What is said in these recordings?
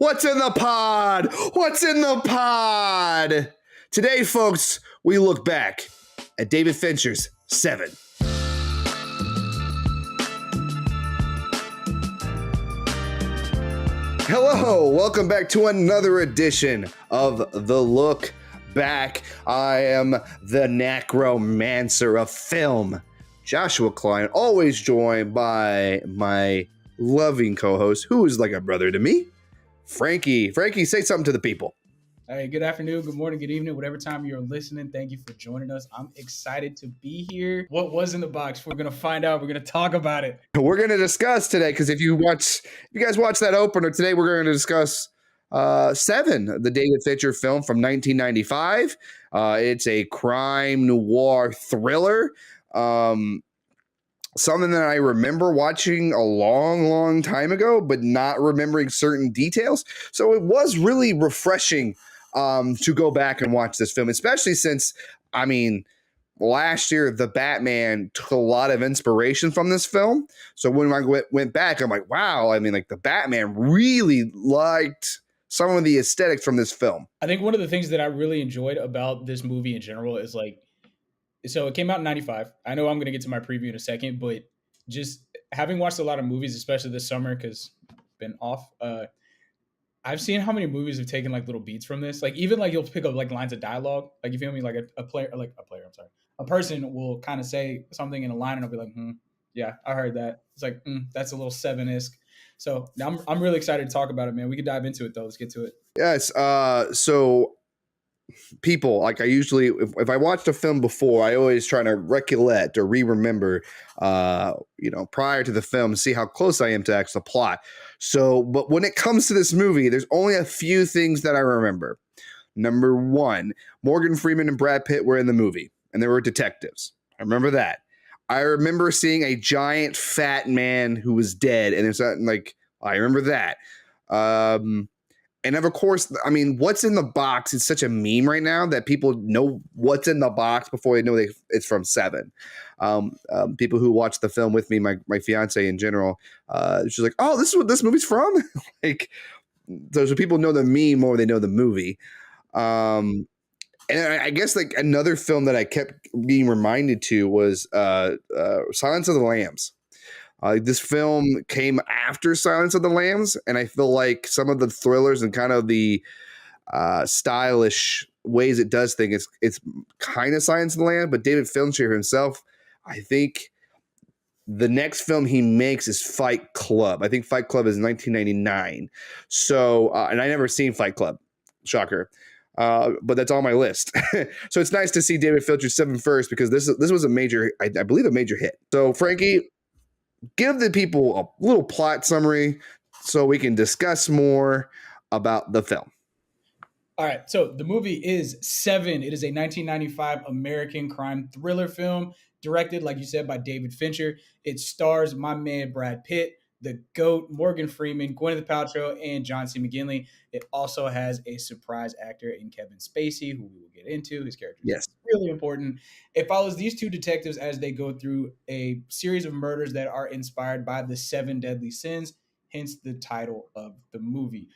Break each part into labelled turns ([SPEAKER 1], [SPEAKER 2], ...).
[SPEAKER 1] What's in the pod? What's in the pod? Today, folks, we look back at David Finchers Se7en. Hello, welcome back to another edition of The Look Back. I am the necromancer of film, Joshua Klein, always joined by my loving co-host, who is like a brother to me, Frankie. Frankie, say something to the people.
[SPEAKER 2] Hey, good afternoon, good morning, good evening, whatever time you're listening. Thank you for joining us. I'm excited to be here. What was in the box? We're going to find out. We're going to talk about it.
[SPEAKER 1] We're going to discuss today, because if you guys watch that opener today, we're going to discuss Se7en, the David Fincher film from 1995. It's a crime noir thriller. Something that I remember watching a long, long time ago, but not remembering certain details. So it was really refreshing to go back and watch this film, especially since, last year, The Batman took a lot of inspiration from this film. So when I went back, I'm like, wow, the Batman really liked some of the aesthetics from this film.
[SPEAKER 2] I think one of the things that I really enjoyed about this movie in general is so it came out in 95. I know I'm going to get to my preview in a second, but just having watched a lot of movies, especially this summer, because been off, I've seen how many movies have taken little beats from this. Even you'll pick up lines of dialogue. You feel me? A person will kind of say something in a line and I'll be like, yeah, I heard that. It's that's a little Se7en-esque. So I'm really excited to talk about it, man. We can dive into it though. Let's get to it.
[SPEAKER 1] Yes. So people, I usually, if I watched a film before, I always try to recollect or remember, prior to the film, see how close I am to actual plot. So, but when it comes to this movie, there's only a few things that I remember. Number one, Morgan Freeman and Brad Pitt were in the movie, and they were detectives. I remember that. I remember seeing a giant fat man who was dead, and it's I remember that. And of course, what's in the box is such a meme right now that people know what's in the box before they know it's from Se7en. People who watch the film with me, my fiance in general, she's like, "Oh, this is what this movie's from." So people know the meme more than they know the movie. And I guess another film that I kept being reminded to was Silence of the Lambs. This film came after Silence of the Lambs, and I feel like some of the thrillers and kind of the stylish ways it does things, it's kind of Silence of the Lambs, but David Fincher himself, I think the next film he makes is Fight Club. I think Fight Club is 1999. So, and I never seen Fight Club. Shocker. But that's on my list. So it's nice to see David Fincher's Se7en first, because this was a major, I believe, a major hit. So Frankie, give the people a little plot summary so we can discuss more about the film.
[SPEAKER 2] All right. So the movie is Se7en. It is a 1995 American crime thriller film directed, like you said, by David Fincher. It stars my man Brad Pitt, the GOAT, Morgan Freeman, Gwyneth Paltrow, and John C. McGinley. It also has a surprise actor in Kevin Spacey, who we will get into. His character is really important. It follows these two detectives as they go through a series of murders that are inspired by the 7 deadly sins, hence the title of the movie.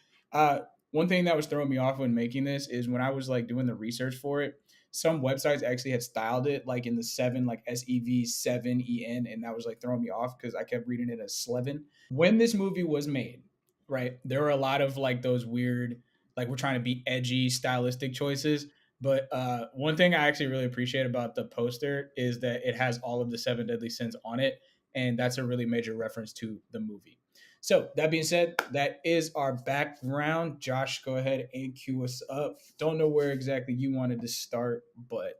[SPEAKER 2] One thing that was throwing me off when making this is when I was doing the research for it, some websites actually had styled it in the 7, SEV7EN, and that was throwing me off because I kept reading it as Slevin. When this movie was made, right, there were a lot of those weird, we're trying to be edgy, stylistic choices. But one thing I actually really appreciate about the poster is that it has all of the 7 deadly sins on it, and that's a really major reference to the movie. So that being said, that is our background. Josh, go ahead and cue us up. Don't know where exactly you wanted to start, but...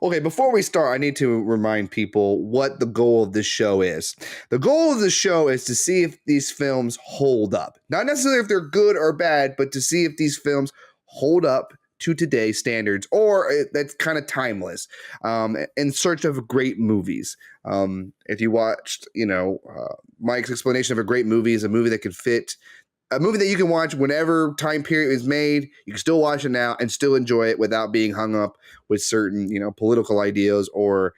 [SPEAKER 1] Okay, before we start, I need to remind people what the goal of this show is. The goal of the show is to see if these films hold up. Not necessarily if they're good or bad, but to see if these films hold up to today's standards, or that's kind of timeless, in search of great movies. If you watched, Mike's explanation of a great movie is a movie that could fit, a movie that you can watch whenever time period is made. You can still watch it now and still enjoy it without being hung up with certain, political ideas or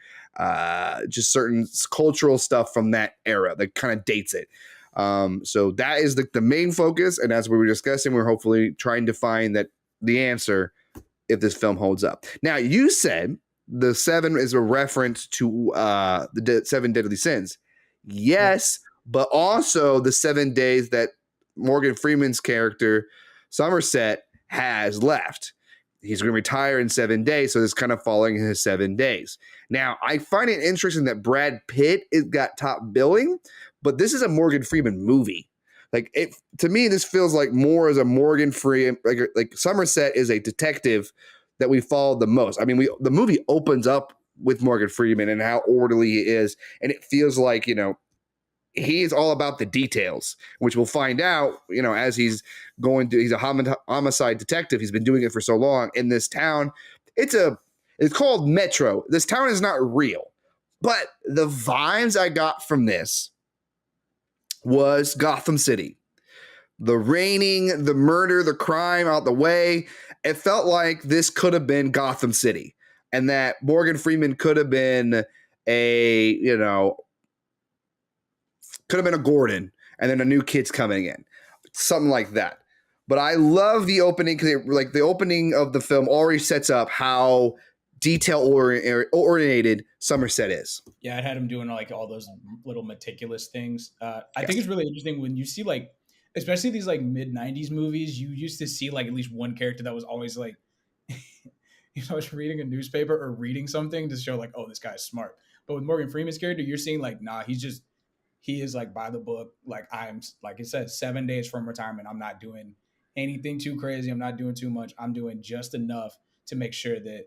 [SPEAKER 1] just certain cultural stuff from that era that kind of dates it. So that is the main focus. And as we were discussing, we're hopefully trying to find the answer if this film holds up. Now, you said the 7 is a reference to the 7 deadly sins. Yes, but also the 7 days that Morgan Freeman's character, Somerset, has left. He's going to retire in 7 days, so it's kind of following his 7 days. Now, I find it interesting that Brad Pitt got top billing, but this is a Morgan Freeman movie. Like, to me, this feels like more as a Morgan Freeman, like Somerset is a detective that we follow the most. I mean, the movie opens up with Morgan Freeman and how orderly he is, and it feels like, he is all about the details, which we'll find out, as he's a homicide detective. He's been doing it for so long in this town. It's called Metro. This town is not real, but the vibes I got from this was Gotham City. The raining, the murder, the crime out the way. It felt like this could have been Gotham City, and that Morgan Freeman could have been a Gordon, and then a new kid's coming in, something like that. But I love the opening because the opening of the film already sets up how detail oriented Somerset is.
[SPEAKER 2] Yeah, I had him doing like all those little meticulous things. I think it's really interesting when you see like, especially these like mid '90s movies, you used to see like at least one character that was always like, reading a newspaper or reading something to show like, oh, this guy's smart. But with Morgan Freeman's character, you're seeing like, nah, he is like by the book. Like, I'm, like it says, 7 days from retirement. I'm not doing anything too crazy. I'm not doing too much. I'm doing just enough to make sure that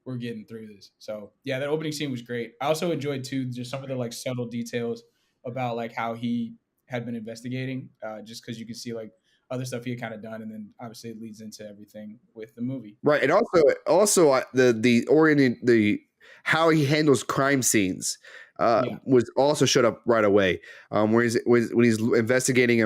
[SPEAKER 2] we're getting through this. So yeah, that opening scene was great. I also enjoyed too just some of the like subtle details about like how he had been investigating, just because you can see like other stuff he had kind of done, and then obviously it leads into everything with the movie.
[SPEAKER 1] Right, and also the how he handles crime scenes was also showed up right away. When he's investigating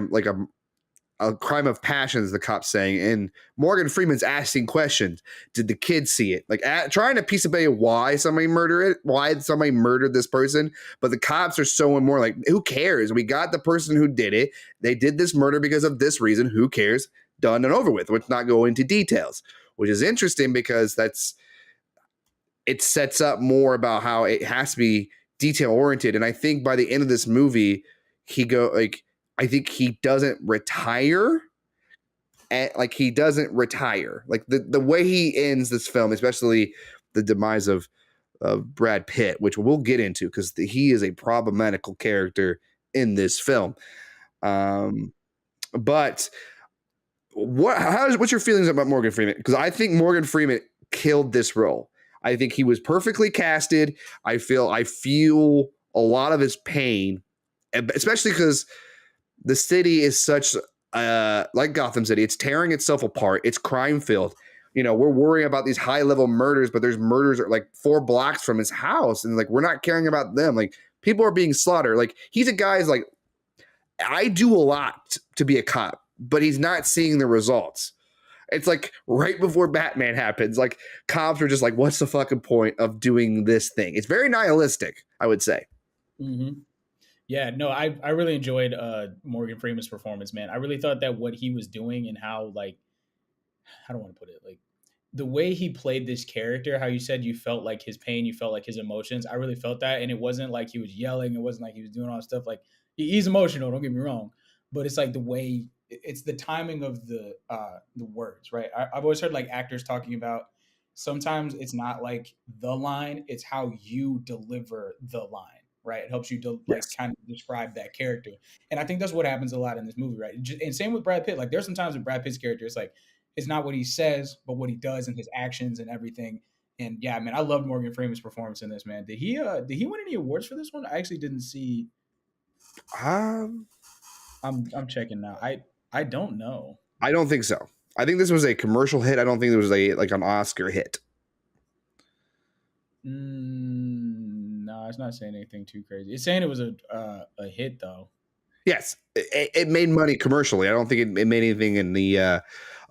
[SPEAKER 1] a crime of passion, as the cop's saying, and Morgan Freeman's asking questions. Did the kid see it? Like trying to piece away why somebody murdered this person. But the cops are so more like, who cares? We got the person who did it. They did this murder because of this reason. Who cares? Done and over with. Let's not go into details, which is interesting because it sets up more about how it has to be detail oriented. And I think by the end of this movie, I think he doesn't retire. Like the way he ends this film, especially the demise of Brad Pitt, which we'll get into because he is a problematical character in this film. But what's your feelings about Morgan Freeman? Because I think Morgan Freeman killed this role. I think he was perfectly casted. I feel a lot of his pain, especially because the city is such like Gotham City. It's tearing itself apart. It's crime filled. We're worrying about these high level murders, but there's murders like 4 blocks from his house, and like we're not caring about them. Like people are being slaughtered. Like he's a guy's like, I do a lot to be a cop, but he's not seeing the results. It's like right before Batman happens, like cops are just like, what's the fucking point of doing this thing? It's very nihilistic, I would say.
[SPEAKER 2] Mm-hmm. Yeah, no, I really enjoyed Morgan Freeman's performance, man. I really thought that what he was doing and how, like, I don't want to put it, like, the way he played this character, how you said you felt like his pain, you felt like his emotions. I really felt that. And it wasn't like he was yelling. It wasn't like he was doing all this stuff. Like, he's emotional, don't get me wrong. But it's like the way, it's the timing of the words, right? I've always heard like actors talking about sometimes it's not like the line, it's how you deliver the line. Right, it helps you to like kind of describe that character, and I think that's what happens a lot in this movie, right? And same with Brad Pitt. Like, there's sometimes with Brad Pitt's character, it's like it's not what he says, but what he does and his actions and everything. And yeah, man, I loved Morgan Freeman's performance in this. Man, did he win any awards for this one? I actually didn't see. I'm checking now. I don't know.
[SPEAKER 1] I don't think so. I think this was a commercial hit. I don't think it was an Oscar hit.
[SPEAKER 2] No, it's not saying anything too crazy. It's saying it was a hit though.
[SPEAKER 1] Yes, it made money commercially. I don't think it made anything in the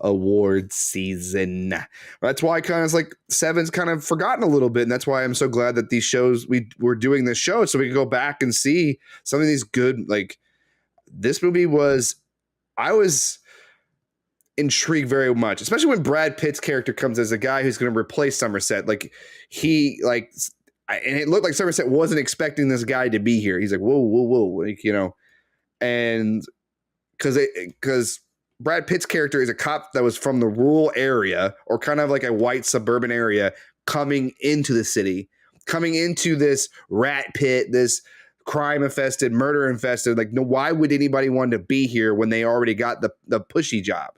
[SPEAKER 1] award season. That's why kind of like 7's kind of forgotten a little bit, and that's why I'm so glad that these shows we're doing this show so we can go back and see some of these good like this movie I was intrigued very much, especially when Brad Pitt's character comes as a guy who's going to replace Somerset. Like and it looked like Somerset wasn't expecting this guy to be here. He's like, whoa, whoa, whoa, like, and because Brad Pitt's character is a cop that was from the rural area or kind of like a white suburban area coming into the city, coming into this rat pit, this crime infested, murder infested. Like, no, why would anybody want to be here when they already got the pushy job?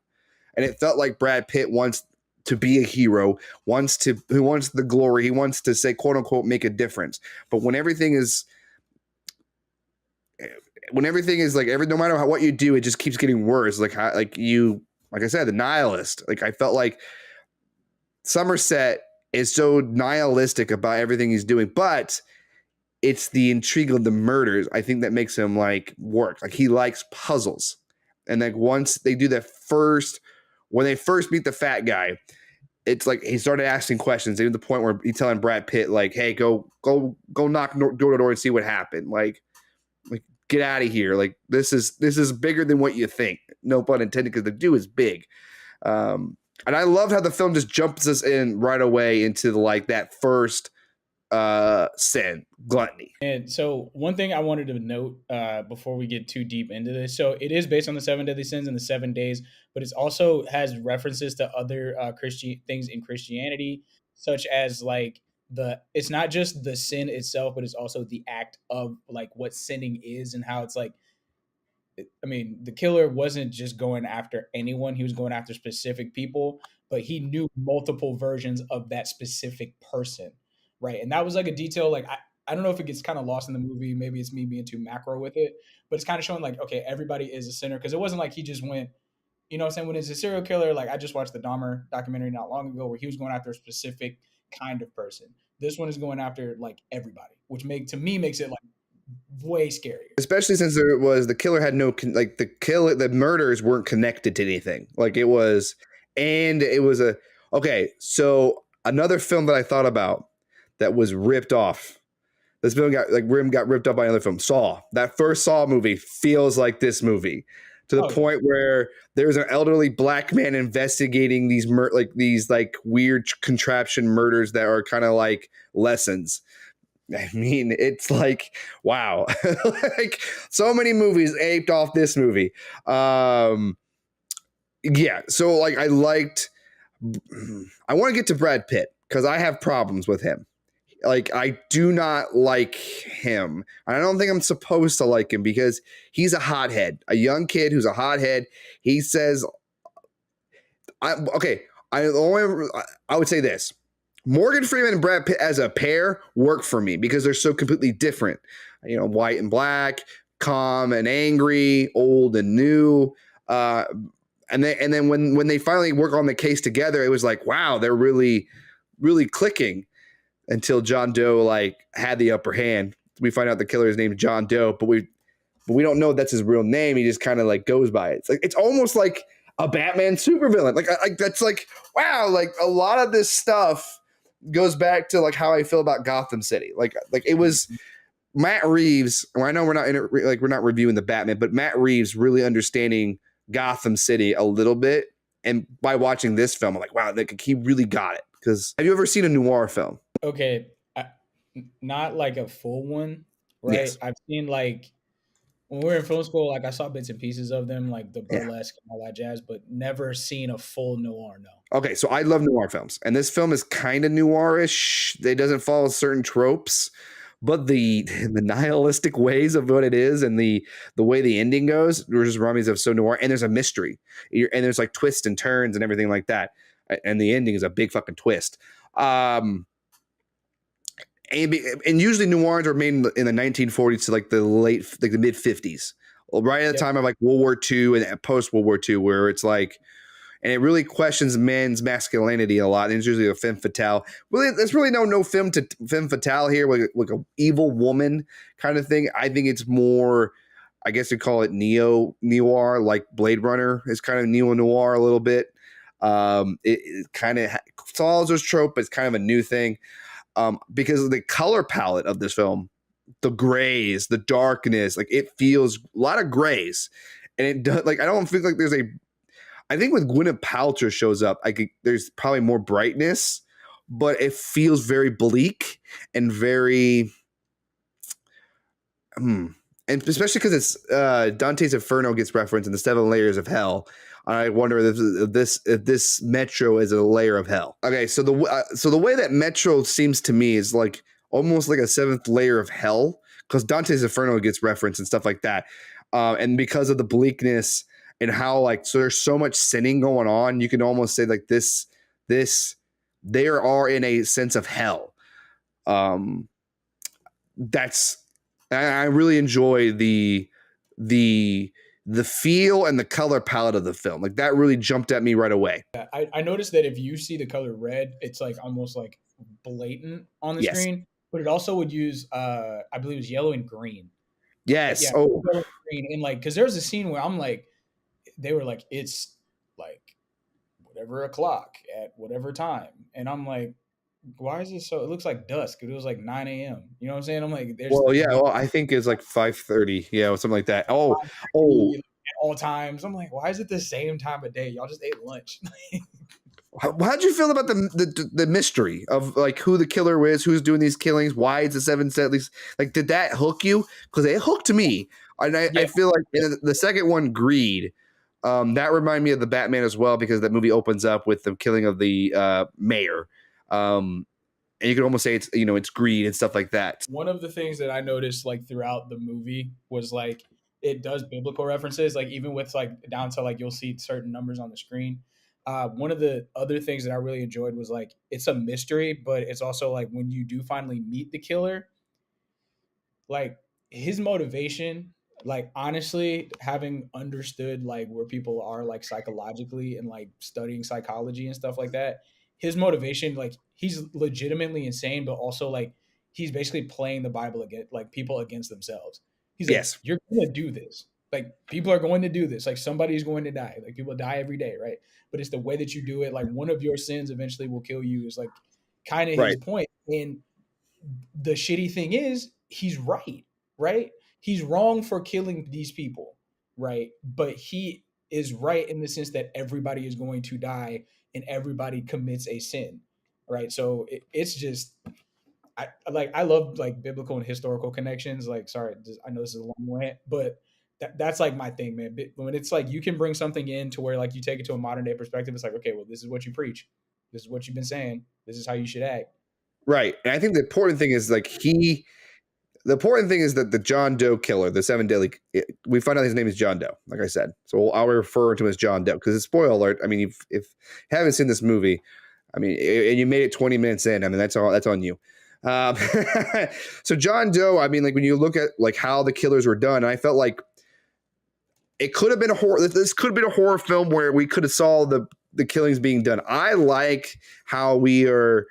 [SPEAKER 1] And it felt like Brad Pitt wants to be a hero, who wants the glory, he wants to say, quote unquote, make a difference. But when everything is like no matter what you do, it just keeps getting worse. Like I said, the nihilist. Like, I felt like Somerset is so nihilistic about everything he's doing, but it's the intrigue of the murders, I think, that makes him like work. Like, he likes puzzles. And like once they do when they first meet the fat guy, it's like he started asking questions, even to the point where he's telling Brad Pitt, like, hey, go knock door to door and see what happened. Like get out of here. Like, this is bigger than what you think. No pun intended, because the dude is big. And I loved how the film just jumps us in right away into that first sin, gluttony.
[SPEAKER 2] And so one thing I wanted to note before we get too deep into this, so it is based on the 7 deadly sins and the 7 days, but it also has references to other Christian things in Christianity, such as like it's not just the sin itself, but it's also the act of like what sinning is and how it's like, I mean, the killer wasn't just going after anyone. He was going after specific people, but he knew multiple versions of that specific person. Right. And that was like a detail. Like, I don't know if it gets kind of lost in the movie. Maybe it's me being too macro with it, but it's kind of showing like, okay, everybody is a sinner. Cause it wasn't like he just went, you know what I'm saying? When it's a serial killer, like I just watched the Dahmer documentary not long ago where he was going after a specific kind of person. This one is going after like everybody, which makes it like way scarier.
[SPEAKER 1] Especially since the killer had the murders weren't connected to anything. Like, so another film that I thought about that was ripped off. This film got ripped off by another film. Saw. That first Saw movie feels like this movie, to the point where there's an elderly black man investigating these weird contraption murders that are kind of like lessons. I mean, it's like, wow. Like, so many movies aped off this movie. Yeah. So like, I want to get to Brad Pitt because I have problems with him. Like, I do not like him. I don't think I'm supposed to like him because he's a hothead, a young kid who's a hothead. He says, I would say this. Morgan Freeman and Brad Pitt as a pair work for me because they're so completely different. White and black, calm and angry, old and new. And then when they finally work on the case together, it was like, wow, they're really, really clicking. Until John Doe had the upper hand. We find out the killer's named John Doe, but we don't know that's his real name. He just kind of goes by it. It's almost like a Batman supervillain. Like that's like, wow. Like, a lot of this stuff goes back to like how I feel about Gotham City. Like it was Matt Reeves. Well, I know we're not reviewing the Batman, but Matt Reeves really understanding Gotham City a little bit. And by watching this film, I'm like, wow, he really got it. Because have you ever seen a noir film?
[SPEAKER 2] Okay, not like a full one, right? Yes. I've seen when we were in film school, I saw bits and pieces of them, like the burlesque and all that jazz, but never seen a full noir. No. Okay,
[SPEAKER 1] so I love noir films, and this film is kind of noirish. It doesn't follow certain tropes, but the nihilistic ways of what it is and the way the ending goes, we're just rummies of so noir, and there's a mystery, and there's like twists and turns and everything like that, and the ending is a big fucking twist. And usually noirs are made in the 1940s to the mid 50s, right at the time of World War II and post World War II, where it's like, and it really questions men's masculinity a lot. And it's usually a femme fatale. Really, there's really no femme fatale here, like an evil woman kind of thing. I think it's more, I guess you call it neo noir, like Blade Runner is kind of neo noir a little bit. It kind of follows those tropes, but it's kind of a new thing. Because the color palette of this film the grays, the darkness. Like it feels a lot of grays, and it does. Like I don't feel like there's a. I think when Gwyneth Paltrow shows up, there's probably more brightness, but it feels very bleak and very. And especially because it's Dante's Inferno gets referenced in the 7 layers of hell. I wonder if this Metro is a layer of hell. Okay, so the way that Metro seems to me is like almost like a 7th layer of hell, because Dante's Inferno gets referenced and stuff like that, and because of the bleakness and how like so there's so much sinning going on, you can almost say like this they are in a sense of hell. That's I really enjoy the feel and the color palette of the film. Like that really jumped at me right away.
[SPEAKER 2] I noticed that if you see the color red, it's like almost like blatant on the
[SPEAKER 1] Yes.
[SPEAKER 2] screen, but it also would use I believe it was yellow and green.
[SPEAKER 1] Yes.
[SPEAKER 2] Yeah,
[SPEAKER 1] Oh,
[SPEAKER 2] yellow and green. And like, because there was a scene where I'm like, they were like, it's like whatever o'clock at whatever time, and I'm like, why is it so? It looks like dusk. It was like 9 a.m. You know what I'm saying? I'm like, there's
[SPEAKER 1] well, yeah. Well, I think it's like 5:30. Yeah, or something like that. Oh,
[SPEAKER 2] at all times. I'm like, why is it the same time of day? Y'all just ate lunch.
[SPEAKER 1] how'd you feel about the mystery of like who the killer is, who's doing these killings, why it's the 7 deadlies? Like, did that hook you? Because it hooked me, and I feel like in the second one, Greed. That reminded me of the Batman as well, because that movie opens up with the killing of the mayor. And you could almost say it's greed and stuff like that.
[SPEAKER 2] One of the things that I noticed like throughout the movie was like it does biblical references, like even with like down to like you'll see certain numbers on the screen. One of the other things that I really enjoyed was like it's a mystery, but it's also like when you do finally meet the killer, like his motivation, like honestly having understood like where people are like psychologically and like studying psychology and stuff like that, his motivation, like he's legitimately insane, but also like he's basically playing the Bible against like people against themselves. He's like,
[SPEAKER 1] Yes.
[SPEAKER 2] you're gonna do this, like people are going to do this, like somebody's going to die, like people die every day, right? But it's the way that you do it, like one of your sins eventually will kill you, is like kind of his
[SPEAKER 1] Right.
[SPEAKER 2] point. And the shitty thing is he's right, right? He's wrong for killing these people, right? But he is right in the sense that everybody is going to die and everybody commits a sin, right? So it's just I love like biblical and historical connections. Like, sorry, I know this is a long rant, but that's like my thing, man. When it's like you can bring something in to where like you take it to a modern day perspective, it's like, okay, well, this is what you preach, this is what you've been saying, this is how you should act.
[SPEAKER 1] Right. And I think the important thing is like the important thing is that the John Doe killer, the 7 deadly, we find out his name is John Doe, like I said. So I'll refer to him as John Doe, because it's spoiler alert. I mean, if you haven't seen this movie, I mean, and you made it 20 minutes in, I mean, that's on you. Um, so John Doe, I mean, like when you look at like how the killers were done, I felt like it could have been a horror. This could have been a horror film where we could have saw the killings being done. I like how we are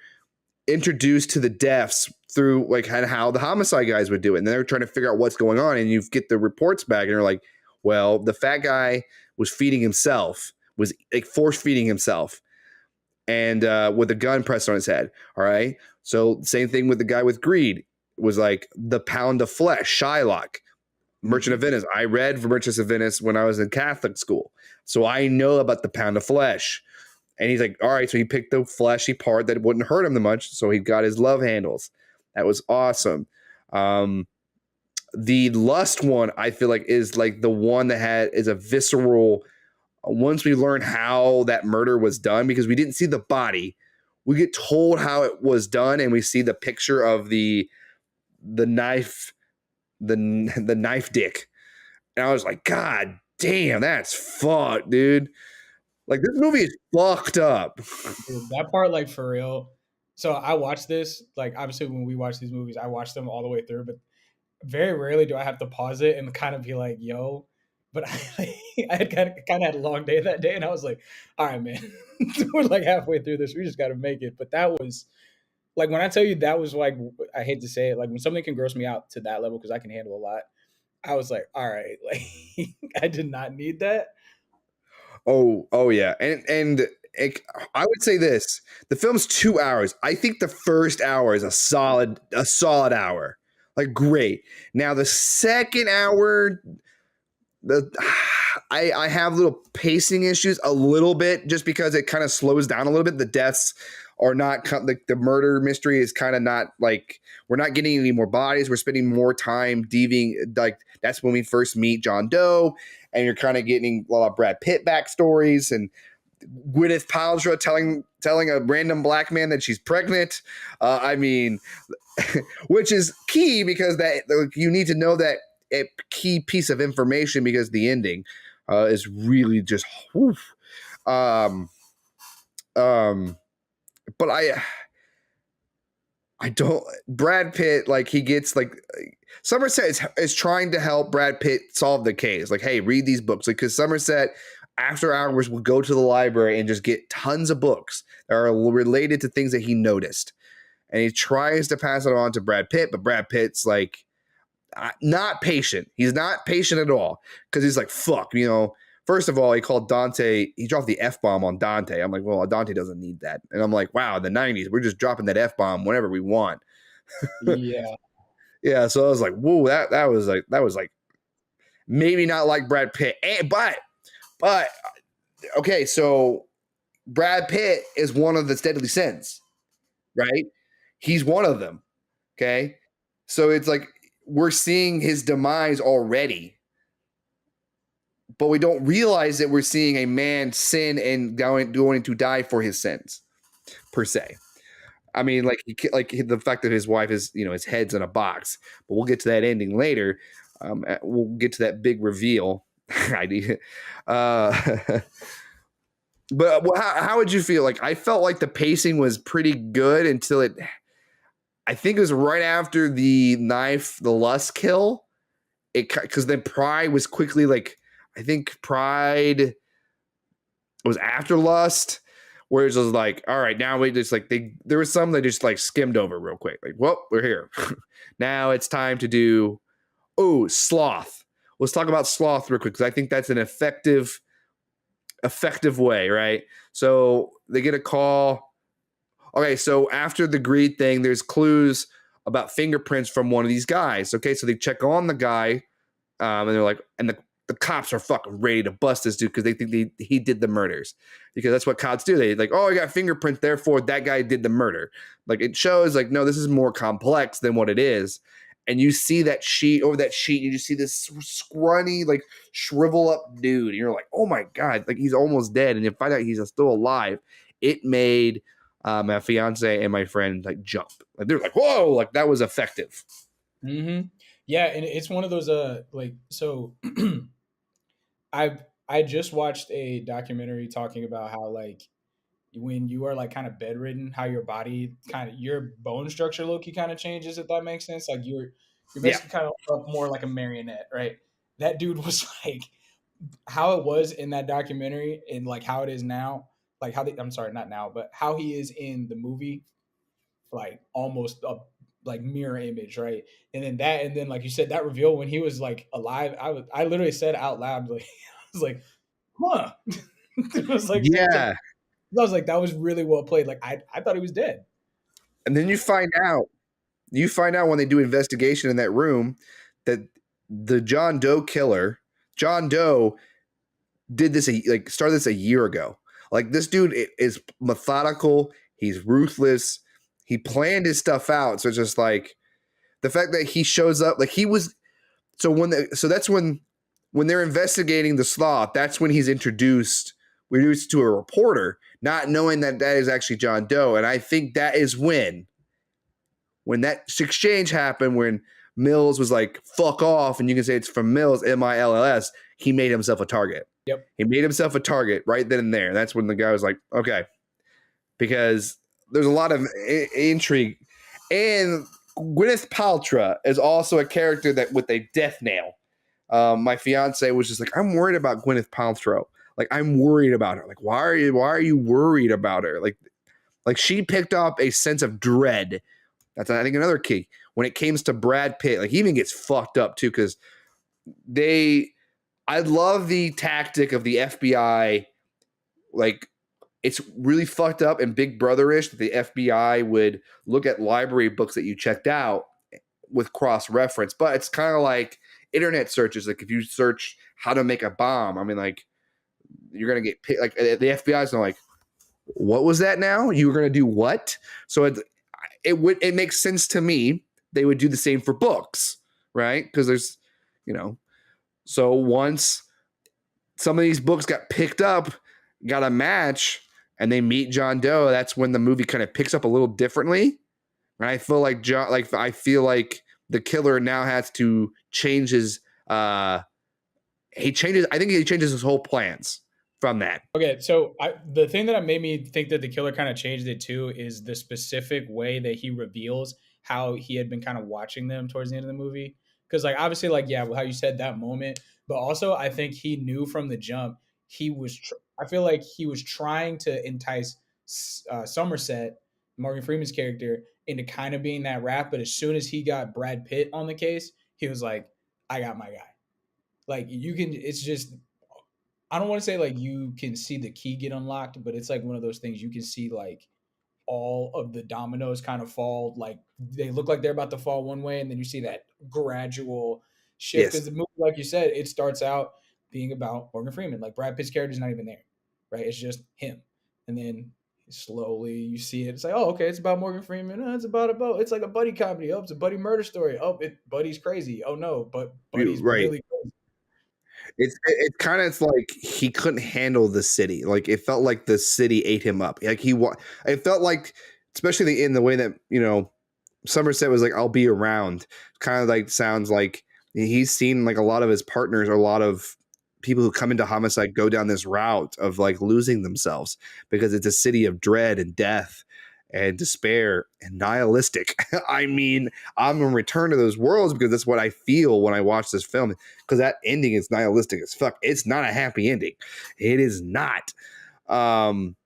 [SPEAKER 1] introduced to the deaths through like how the homicide guys would do it, and they're trying to figure out what's going on, and you get the reports back, and you're like, well, the fat guy was feeding himself, was like force feeding himself, and with a gun pressed on his head. All right, so same thing with the guy with greed. It was like the pound of flesh, Shylock. Merchant of Venice. I read for Merchant of Venice when I was in Catholic school, so I know about the pound of flesh. And he's like, all right, so he picked the fleshy part that wouldn't hurt him that much, so he got his love handles. That was awesome. The lust one, I feel like, is like the one that is a visceral. Once we learn how that murder was done, because we didn't see the body, we get told how it was done, and we see the picture of the knife, the knife dick, and I was like, God damn, that's fucked, dude. Like this movie is fucked up.
[SPEAKER 2] Dude, that part, like for real. So I watch this, like obviously when we watch these movies, I watch them all the way through, but very rarely do I have to pause it and kind of be like, yo. But I had kind of had a long day that day, and I was like, all right, man, we're like halfway through this. We just got to make it. But that was like when I tell you that was like, I hate to say it, like when something can gross me out to that level because I can handle a lot. I was like, all right, like I did not need that.
[SPEAKER 1] Oh yeah, and I would say this: the film's 2 hours. I think the first hour is a solid hour. Like, great. Now the second hour, the I have little pacing issues a little bit, just because it kind of slows down a little bit. The deaths are not like the murder mystery is kind of not like, we're not getting any more bodies. We're spending more time deviating. Like, that's when we first meet John Doe, and you're kind of getting a lot of Brad Pitt backstories and Gwyneth Paltrow telling a random black man that she's pregnant. I mean, which is key, because that you need to know that a key piece of information, because the ending is really just whew. But I don't, Brad Pitt, like, he gets like, Somerset is trying to help Brad Pitt solve the case. Like, hey, read these books. Like, because Somerset after hours will go to the library and just get tons of books that are related to things that he noticed. And he tries to pass it on to Brad Pitt, but Brad Pitt's like, not patient. He's not patient at all, because he's like, fuck, first of all, he called Dante, he dropped the F-bomb on Dante. I'm like, well, Dante doesn't need that. And I'm like, wow, in the 90s, we're just dropping that F-bomb whenever we want.
[SPEAKER 2] Yeah.
[SPEAKER 1] Yeah, so I was like, whoa, that was like maybe not like Brad Pitt. But okay, so Brad Pitt is one of the deadly sins, right? He's one of them. Okay. So it's like we're seeing his demise already, but we don't realize that we're seeing a man sin and going to die for his sins, per se. I mean, like the fact that his wife is, his head's in a box, but we'll get to that ending later. We'll get to that big reveal. But how would you feel? Like, I felt like the pacing was pretty good until I think it was right after the lust kill. Because then Pride was quickly like, I think Pride was after lust, where it was like, all right, now we just like, there was some that just like skimmed over real quick. Like, well, we're here. Now it's time to do, sloth. Let's talk about sloth real quick, because I think that's an effective way, right? So they get a call. Okay, so after the greed thing, there's clues about fingerprints from one of these guys. Okay, so they check on the guy, and they're like, and the cops are fucking ready to bust this dude, because they think he did the murders, because that's what cops do. They like, I got fingerprints, therefore that guy did the murder. Like, it shows like, no, this is more complex than what it is. And you see that sheet, you just see this scrawny, like, shrivel up dude, and you're like, oh my god, like, he's almost dead, and you find out he's still alive. It made my fiance and my friend like jump. Like, they're like, whoa, like, that was effective.
[SPEAKER 2] Mm-hmm. Yeah, and it's one of those like, so I just watched a documentary talking about how, like, when you are like kind of bedridden, how your body your bone structure low-key kind of changes, if that makes sense. Like, you're
[SPEAKER 1] Yeah.
[SPEAKER 2] basically kind of up more like a marionette, right? That dude was like, how it was in that documentary and like how it is now, like I'm sorry, not now, but how he is in the movie, like almost a like mirror image, right? And then like you said, that reveal when he was like alive, I literally said out loud, like, I was like, huh. It was like,
[SPEAKER 1] Yeah.
[SPEAKER 2] I was like, that was really well played. Like, I thought he was dead.
[SPEAKER 1] And then you find out when they do investigation in that room that the John Doe killer, John Doe, did this started this a year ago. Like, this dude is methodical. He's ruthless. He planned his stuff out. So it's just like the fact that he shows up, like, he was. So that's when they're investigating the sloth. That's when he's introduced to a reporter, not knowing that is actually John Doe. And I think that is when that exchange happened, when Mills was like, fuck off, and you can say it's from Mills, Mills, he made himself a target.
[SPEAKER 2] Yep.
[SPEAKER 1] He made himself a target right then and there. And that's when the guy was like, okay. Because there's a lot of intrigue. And Gwyneth Paltrow is also a character that with a death nail. My fiance was just like, I'm worried about Gwyneth Paltrow. Like, I'm worried about her. Like, why are you worried about her? Like she picked up a sense of dread. That's, I think, another key when it comes to Brad Pitt. Like, he even gets fucked up too, because I love the tactic of the FBI. Like, it's really fucked up and Big Brother-ish that the FBI would look at library books that you checked out with cross reference, but it's kind of like internet searches. Like if you search how to make a bomb, I mean, like you're gonna get picked. Like the FBI's like, what was that? Now you were gonna do what? So it makes sense to me. They would do the same for books, right? Because there's, you know, so once some of these books got picked up, got a match, and they meet John Doe, that's when the movie kind of picks up a little differently. And I feel like I feel like the killer now has to change his I think he changes his whole plans from that.
[SPEAKER 2] Okay, so the thing that made me think that the killer kind of changed it too is the specific way that he reveals how he had been kind of watching them towards the end of the movie. Because like obviously, like yeah, how you said that moment, but also I think he knew from the jump he was. I feel like he was trying to entice Somerset, Morgan Freeman's character, into kind of being that rat. But as soon as he got Brad Pitt on the case, he was like, "I got my guy." Like you can, it's just I don't want to say like you can see the key get unlocked, but it's like one of those things you can see like all of the dominoes kind of fall. Like they look like they're about to fall one way, and then you see that gradual shift. Because
[SPEAKER 1] Yes.
[SPEAKER 2] the movie, like you said, it starts out being about Morgan Freeman. Like Brad Pitt's character is not even there, right? It's just him, and then slowly you see it. It's like, oh, okay, it's about Morgan Freeman. Oh, it's about a boat. It's like a buddy comedy. Oh, it's a buddy murder story. Oh, Buddy's crazy. Oh no, but Buddy's
[SPEAKER 1] Right.
[SPEAKER 2] really crazy.
[SPEAKER 1] It's kind of it's like he couldn't handle the city. Like it felt like the city ate him up. Like it felt like, especially in the way that Somerset was like, "I'll be around." Kind of like sounds like he's seen like a lot of his partners, or a lot of people who come into homicide go down this route of like losing themselves because it's a city of dread and death and despair and nihilistic. I mean, I'm gonna return to those worlds because that's what I feel when I watch this film. Because that ending is nihilistic as fuck. It's not a happy ending. It is not. Um,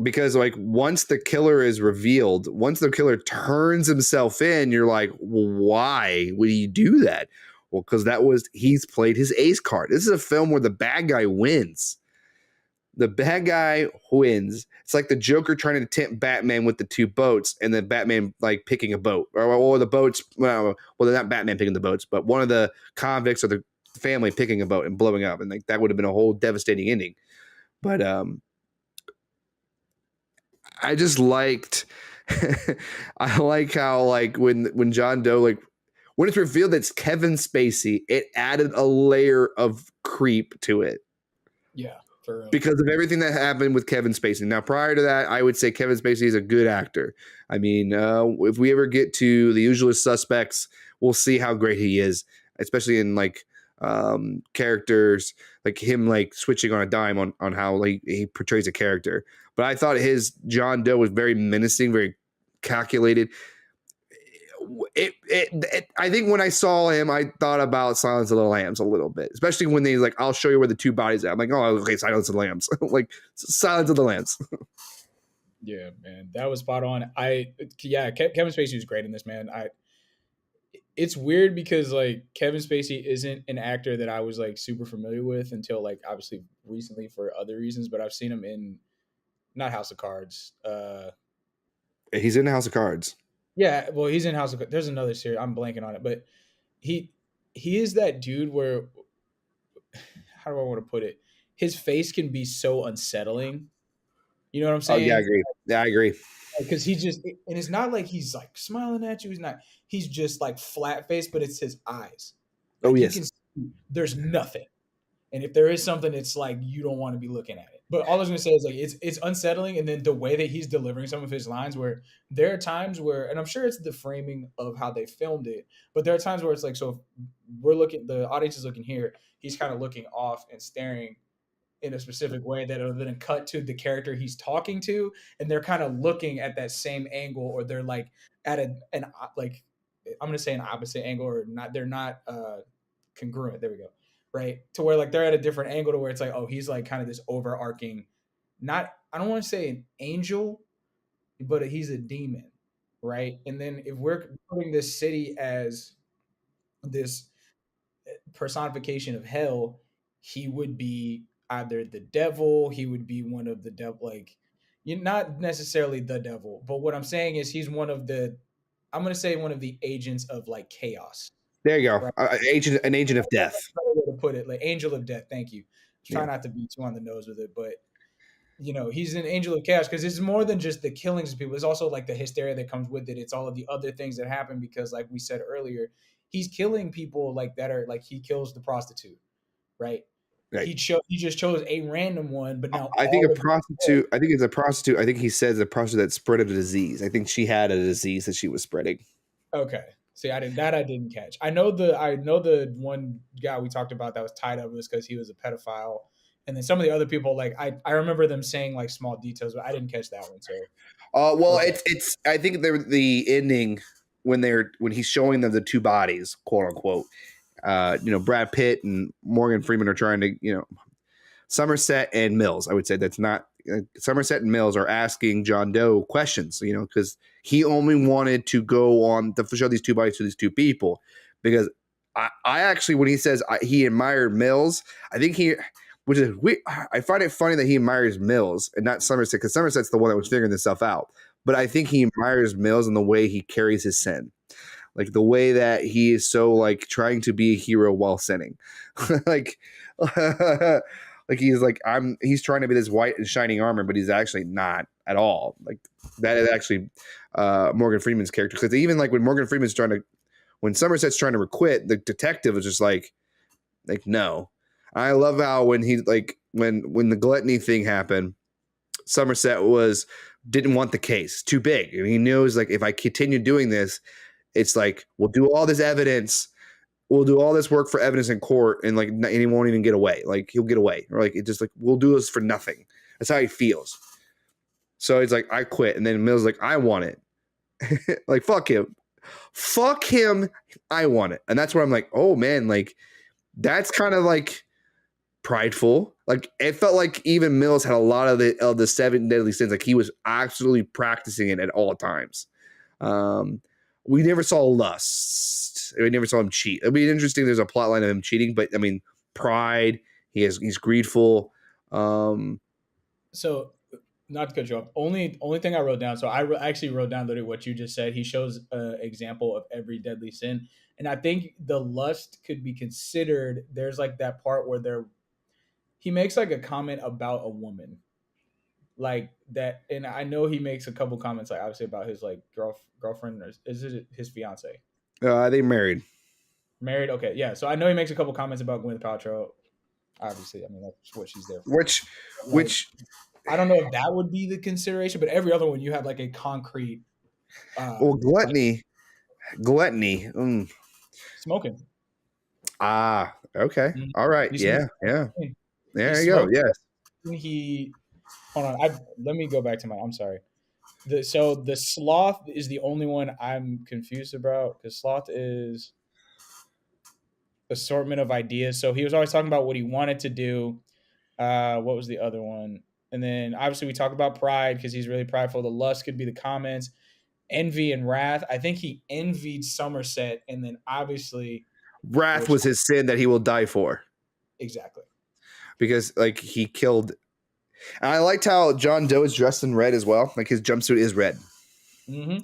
[SPEAKER 1] because like once the killer is revealed, once the killer turns himself in, you're like, well, why would he do that? Well, because he's played his ace card. This is a film where the bad guy wins. The bad guy wins. It's like the Joker trying to tempt Batman with the two boats, and then Batman like picking a boat, or the boats. Well, they're not Batman picking the boats, but one of the convicts or the family picking a boat and blowing up, and like that would have been a whole devastating ending. But I just liked. I like how like when John Doe like when it's revealed that it's Kevin Spacey, it added a layer of creep to it
[SPEAKER 2] Yeah, for real.
[SPEAKER 1] because of everything that happened with Kevin Spacey. Now, prior to that, I would say Kevin Spacey is a good actor. I mean, if we ever get to The Usual Suspects, we'll see how great he is, especially in like characters like him, like switching on a dime on how like he portrays a character. But I thought his John Doe was very menacing, very calculated. I think when I saw him, I thought about Silence of the Lambs a little bit, especially when they like, I'll show you where the two bodies are. I'm like, oh, okay, Silence of the Lambs, like Silence of the Lambs.
[SPEAKER 2] Yeah, man, that was spot on. Kevin Spacey was great in this, man. It's weird because like Kevin Spacey isn't an actor that I was like super familiar with until like obviously recently for other reasons, but I've seen him in not House of Cards.
[SPEAKER 1] He's in House of Cards.
[SPEAKER 2] Yeah, well, he's in House of Cards. There's another series. I'm blanking on it, but he he is that dude where how do I want to put it? His face can be so unsettling. You know what I'm
[SPEAKER 1] Oh yeah, I
[SPEAKER 2] saying?
[SPEAKER 1] agree. Yeah, I agree.
[SPEAKER 2] Because he just and it's not like he's like smiling at you. He's not. He's just like flat faced, but it's his eyes.
[SPEAKER 1] Oh
[SPEAKER 2] Like you
[SPEAKER 1] yes.
[SPEAKER 2] can see there's nothing. And if there is something, it's like you don't want to be looking at it. But all I was gonna say is like it's unsettling, and then the way that he's delivering some of his lines, where there are times where, and I'm sure it's the framing of how they filmed it, but there are times where it's like, so if we're looking, the audience is looking here, he's kind of looking off and staring in a specific way that will then cut to the character he's talking to, and they're kind of looking at that same angle, or they're like at an like I'm gonna say an opposite angle, or not. They're not congruent. There we go. Right to where like they're at a different angle to where it's like, oh, he's like kind of this overarching, not I don't want to say an angel, but he's a demon, right? And then if we're putting this city as this personification of hell, he would be either the devil, he would be one of the devil, like you not necessarily the devil, but what I'm saying is he's one of the I'm gonna say one of the agents of like chaos.
[SPEAKER 1] There you go.
[SPEAKER 2] Right.
[SPEAKER 1] An agent of death.
[SPEAKER 2] That's a better way to put it. Like angel of death. Thank you. Try
[SPEAKER 1] Yeah.
[SPEAKER 2] not to be too on the nose with it, but he's an angel of chaos because it's more than just the killings of people. It's also like the hysteria that comes with it. It's all of the other things that happen because, like we said earlier, he's killing people like that are like he kills the prostitute, right?
[SPEAKER 1] Right.
[SPEAKER 2] He just chose a random one, but now
[SPEAKER 1] I think
[SPEAKER 2] all
[SPEAKER 1] a
[SPEAKER 2] of
[SPEAKER 1] prostitute. I think it's a prostitute. I think he says a prostitute that spread a disease. I think she had a disease that she was spreading.
[SPEAKER 2] Okay. See, I didn't catch. I know the one guy we talked about that was tied up was because he was a pedophile, and then some of the other people like I remember them saying like small details, but I didn't catch that one. So,
[SPEAKER 1] well,
[SPEAKER 2] okay.
[SPEAKER 1] it's. I think the ending when he's showing them the two bodies, quote unquote. Brad Pitt and Morgan Freeman are trying to, Somerset and Mills. I would say that's not Somerset and Mills are asking John Doe questions, because he only wanted to go on to show these two bodies to these two people. Because I actually, when he says he admired Mills, I think which is weird. I find it funny that he admires Mills and not Somerset, because Somerset's the one that was figuring this stuff out. But I think he admires Mills in the way he carries his sin. Like the way that he is so like trying to be a hero while sinning. like he's trying to be this white and shining armor, but he's actually not at all. Like that is actually Morgan Freeman's character. Because even like when Somerset's trying to requit, the detective is just like no. I love how when he like when the gluttony thing happened, Somerset didn't want the case too big. I mean, he knows like if I continue doing this, it's like we'll do all this evidence. We'll do all this work for evidence in court, and and he won't even get away. Like he'll get away, or like it just like we'll do this for nothing. That's how he feels. So he's like, I quit, and then Mills like, I want it. Like fuck him, I want it, and that's where I'm like, oh man, like that's kind of like prideful. Like it felt like even Mills had a lot of the 7 deadly sins. Like he was absolutely practicing it at all times. We never saw lust. We never saw him cheat. It'd be interesting. There's a plot line of him cheating, but I mean, pride. He's greedful.
[SPEAKER 2] So, not to cut you off. Only thing I wrote down. So I actually wrote down literally what you just said. He shows an example of every deadly sin, and I think the lust could be considered. There's like that part where he makes like a comment about a woman, like that, and I know he makes a couple comments like obviously about his like girlfriend, or is it his fiance?
[SPEAKER 1] They married.
[SPEAKER 2] Okay, yeah. So I know he makes a couple comments about Gwyneth Paltrow. Obviously, I mean that's what she's there for.
[SPEAKER 1] Which
[SPEAKER 2] I don't know if that would be the consideration, but every other one you have like a concrete.
[SPEAKER 1] Gluttony.
[SPEAKER 2] Smoking.
[SPEAKER 1] Ah, okay, all right, yeah. There you go. Yes.
[SPEAKER 2] Hold on. Let me go back to I'm sorry. So the sloth is the only one I'm confused about because sloth is assortment of ideas. So he was always talking about what he wanted to do. What was the other one? And then obviously we talk about pride because he's really prideful. The lust could be the comments, envy and wrath. I think he envied Somerset, and then obviously
[SPEAKER 1] wrath was his sin that he will die for.
[SPEAKER 2] Exactly.
[SPEAKER 1] Because like he killed. And I liked how John Doe is dressed in red as well. Like his jumpsuit is red.
[SPEAKER 2] Mm-hmm.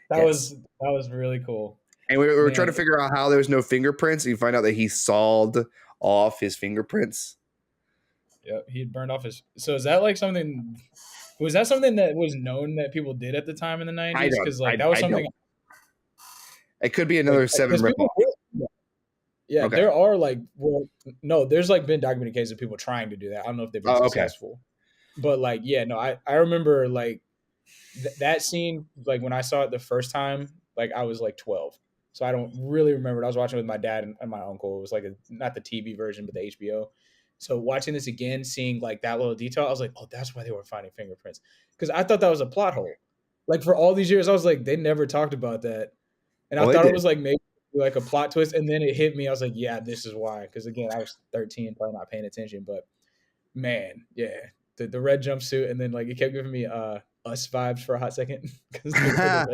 [SPEAKER 2] That was really cool.
[SPEAKER 1] And we were trying to figure out how there was no fingerprints. And you find out that he sawed off his fingerprints.
[SPEAKER 2] Yep, he had burned off his. So is that like something? Was that something that was known that people did at the time in the 90s? Because like that was something.
[SPEAKER 1] It could be another 7 ripoff.
[SPEAKER 2] Yeah, okay. There are like there's like been documented cases of people trying to do that. I don't know if they've been successful. But like, yeah, no, I remember like that scene, like when I saw it the first time, like I was like 12. So I don't really remember it. I was watching with my dad and my uncle. It was like not the TV version, but the HBO. So watching this again, seeing like that little detail, I was like, oh, that's why they were finding fingerprints. Because I thought that was a plot hole. Like for all these years, I was like, they never talked about that. And I thought it was like maybe like a plot twist. And then it hit me. I was like, yeah, this is why. Because again, I was 13, probably not paying attention. But man, yeah. The red jumpsuit, and then like it kept giving me Us vibes for a hot second. I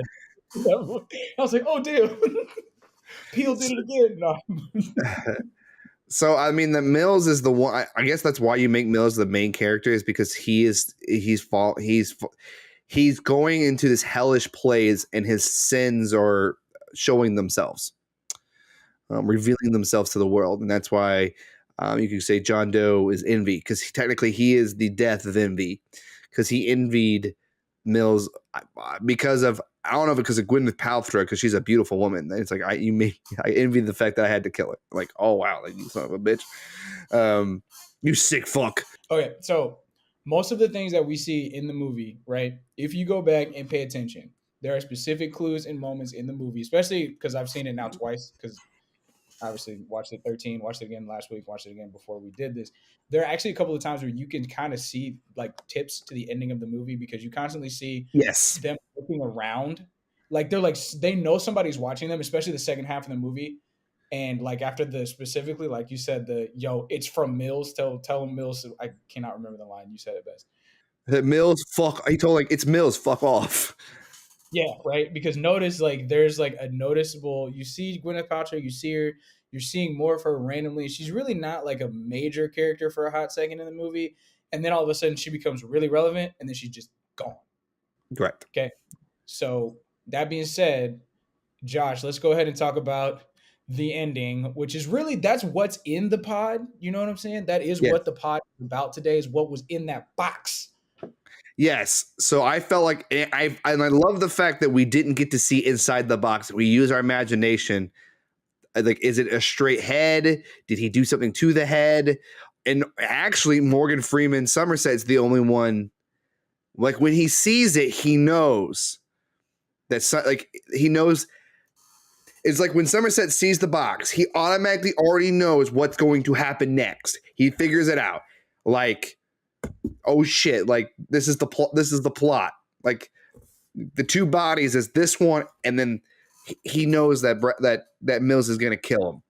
[SPEAKER 2] was like, oh damn, Peel did it again. No.
[SPEAKER 1] So I mean, the Mills is the one. I guess that's why you make Mills the main character, is because he's he's going into this hellish place, and his sins are showing themselves, revealing themselves to the world, and that's why you could say John Doe is envy, because technically he is the death of envy, because he envied Mills because of, I don't know if it's because of Gwyneth Paltrow, because she's a beautiful woman. It's like I envy the fact that I had to kill her. Like, oh wow, like, you son of a bitch, you sick fuck.
[SPEAKER 2] Okay, so most of the things that we see in the movie, right? If you go back and pay attention, there are specific clues and moments in the movie, especially because I've seen it now twice. Because obviously watched it 13, watched it again last week, watched it again before we did this. There are actually a couple of times where you can kind of see like tips to the ending of the movie, because you constantly see
[SPEAKER 1] Yes.
[SPEAKER 2] them looking around. Like they're like, they know somebody's watching them, especially the second half of the movie. And like after the, specifically like you said, the yo, it's from Mills. Tell him Mills. I cannot remember the line. You said it best.
[SPEAKER 1] Mills, fuck. He told, like, it's Mills, fuck off.
[SPEAKER 2] Yeah, right. Because notice, like, there's like a noticeable. You see Gwyneth Paltrow, you see her. You're seeing more of her randomly. She's really not like a major character for a hot second in the movie, and then all of a sudden she becomes really relevant, and then she's just gone.
[SPEAKER 1] Correct.
[SPEAKER 2] Okay. So that being said, Josh, let's go ahead and talk about the ending, which is really, that's what's in the pod. You know what I'm saying? That is
[SPEAKER 1] Yes.
[SPEAKER 2] what the pod is about today. Is what was in that box.
[SPEAKER 1] Yes. So I felt like, and I love the fact that we didn't get to see inside the box. We use our imagination. Like, is it a straight head? Did he do something to the head? And actually, Morgan Freeman Somerset's the only one. Like, when he sees it, he knows that, like, he knows. It's like when Somerset sees the box, he automatically already knows what's going to happen next. He figures it out. Like, oh shit! Like, this is the plot. This is the plot. Like, the two bodies is this one, and then he knows that Mills is gonna kill him,